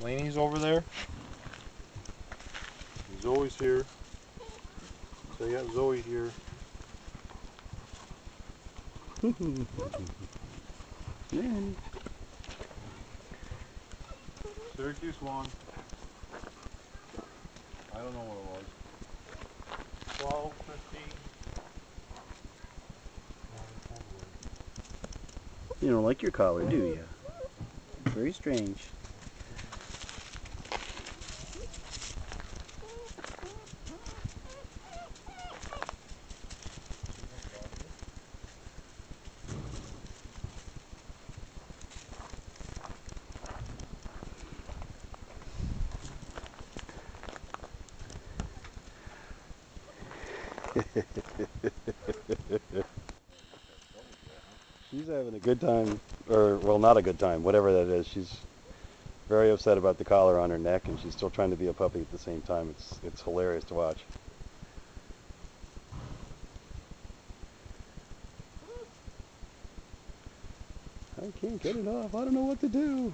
Laney's over there. Zoe's here. So you got Zoe here. Man. Syracuse won. I don't know what it was. 12-15. You don't like your collar, do you? Very strange. She's having a good time, or, well, not a good time, whatever that is. She's very upset about the collar on her neck, and she's still trying to be a puppy at the same time. It's hilarious to watch. I can't get it off. I don't know what to do.